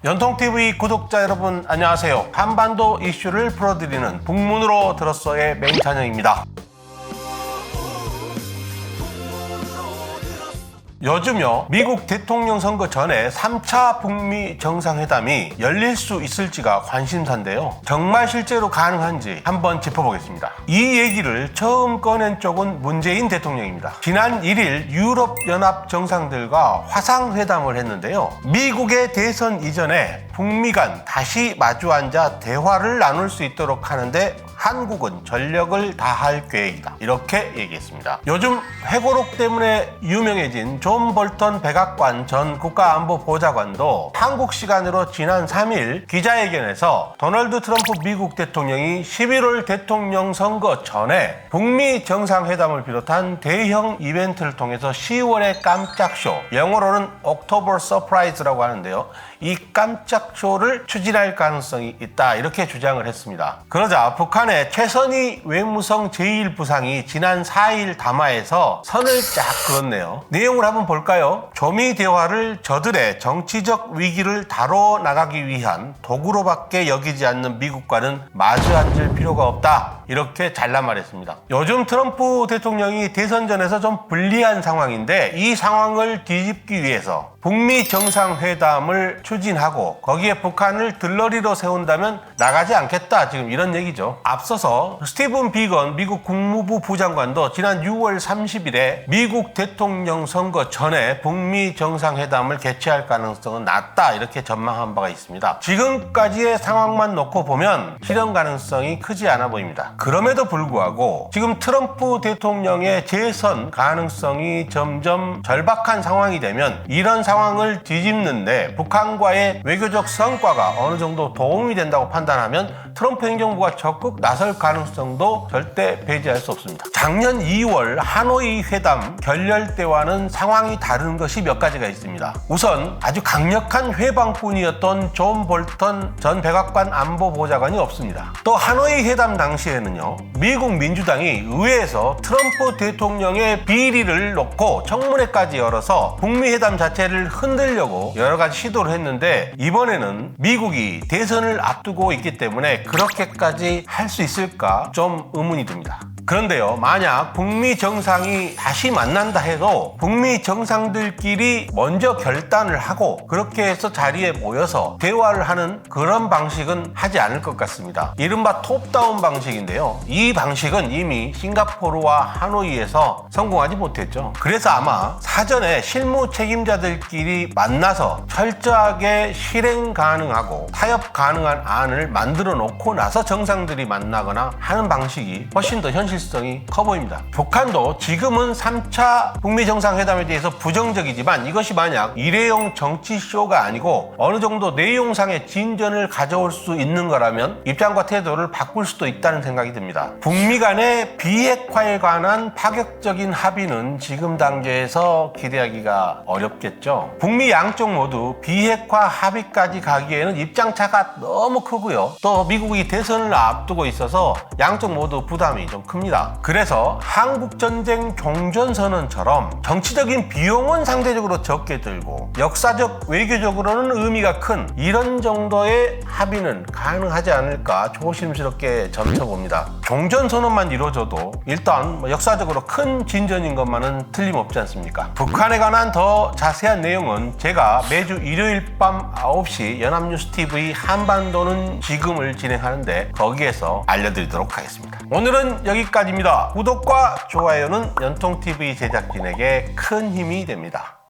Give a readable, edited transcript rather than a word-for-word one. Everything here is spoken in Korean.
연통TV 구독자 여러분 안녕하세요. 한반도 이슈를 풀어드리는 북문으로 들었어의 맹찬영입니다. 요즘요, 미국 대통령 선거 전에 3차 북미 정상회담이 열릴 수 있을지가 관심사인데요. 정말 실제로 가능한지 한번 짚어보겠습니다. 이 얘기를 처음 꺼낸 쪽은 문재인 대통령입니다. 지난 1일 유럽연합 정상들과 화상회담을 했는데요. 미국의 대선 이전에 북미 간 다시 마주 앉아 대화를 나눌 수 있도록 하는데 한국은 전력을 다할 계획이다. 이렇게 얘기했습니다. 요즘 회고록 때문에 유명해진 존 볼턴 백악관 전 국가안보보좌관도 한국 시간으로 지난 3일 기자회견에서 도널드 트럼프 미국 대통령이 11월 대통령 선거 전에 북미 정상회담을 비롯한 대형 이벤트를 통해서 10월의 깜짝 쇼, 영어로는 옥토버 서프라이즈라고 하는데요. 이 깜짝 쇼를 추진할 가능성이 있다. 이렇게 주장을 했습니다. 그러자 북한의 최선희 외무성 제1부상이 지난 4일 담화에서 선을 쫙 그었네요. 내용을 한번 볼까요? 조미 대화를 저들의 정치적 위기를 다뤄나가기 위한 도구로밖에 여기지 않는 미국과는 마주 앉을 필요가 없다. 이렇게 잘라 말했습니다. 요즘 트럼프 대통령이 대선전에서 좀 불리한 상황인데 이 상황을 뒤집기 위해서 북미 정상회담을 추진하고 거기에 북한을 들러리로 세운다면 나가지 않겠다. 지금 이런 얘기죠. 앞서서 스티븐 비건 미국 국무부 부장관도 지난 6월 30일에 미국 대통령 선거 전에 북미 정상회담을 개최할 가능성은 낮다. 이렇게 전망한 바가 있습니다. 지금까지의 상황만 놓고 보면 실현 가능성이 크지 않아 보입니다. 그럼에도 불구하고 지금 트럼프 대통령의 재선 가능성이 점점 절박한 상황이 되면 이런 상황을 뒤집는데 북한과의 외교적 성과가 어느 정도 도움이 된다고 판단하면 트럼프 행정부가 적극 나설 가능성도 절대 배제할 수 없습니다. 작년 2월 하노이 회담 결렬 때와는 상황이 다른 것이 몇 가지가 있습니다. 우선 아주 강력한 회방꾼이었던 존 볼턴 전 백악관 안보보좌관이 없습니다. 또 하노이 회담 당시에는요, 미국 민주당이 의회에서 트럼프 대통령의 비리를 놓고 청문회까지 열어서 북미 회담 자체를 흔들려고 여러 가지 시도를 했는데 이번에는 미국이 대선을 앞두고 있기 때문에 그렇게까지 할 수 있을까 좀 의문이 듭니다. 그런데요, 만약 북미 정상이 다시 만난다 해도 북미 정상들끼리 먼저 결단을 하고 그렇게 해서 자리에 모여서 대화를 하는 그런 방식은 하지 않을 것 같습니다. 이른바 톱다운 방식인데요. 이 방식은 이미 싱가포르와 하노이에서 성공하지 못했죠. 그래서 아마 사전에 실무 책임자들끼리 만나서 철저하게 실행 가능하고 타협 가능한 안을 만들어 놓고 나서 정상들이 만나거나 하는 방식이 훨씬 더 현실성이 커 보입니다. 북한도 지금은 3차 북미 정상회담에 대해서 부정적이지만 이것이 만약 일회용 정치쇼가 아니고 어느 정도 내용상의 진전을 가져올 수 있는 거라면 입장과 태도를 바꿀 수도 있다는 생각이 듭니다. 북미 간의 비핵화에 관한 파격적인 합의는 지금 단계에서 기대하기가 어렵겠죠. 북미 양쪽 모두 비핵화 합의까지 가기에는 입장차가 너무 크고요. 또 미국이 대선을 앞두고 있어서 양쪽 모두 부담이 좀 큽니다. 그래서 한국전쟁 종전선언처럼 정치적인 비용은 상대적으로 적게 들고 역사적 외교적으로는 의미가 큰 이런 정도의 합의는 가능하지 않을까 조심스럽게 점쳐봅니다. 종전선언만 이루어져도 일단 역사적으로 큰 진전인 것만은 틀림없지 않습니까? 북한에 관한 더 자세한 내용은 제가 매주 일요일 밤 9시 연합뉴스TV 한반도는 지금을 진행하는데 거기에서 알려드리도록 하겠습니다. 오늘은 여기까지입니다. 구독과 좋아요는 연통TV 제작진에게 큰 힘이 됩니다.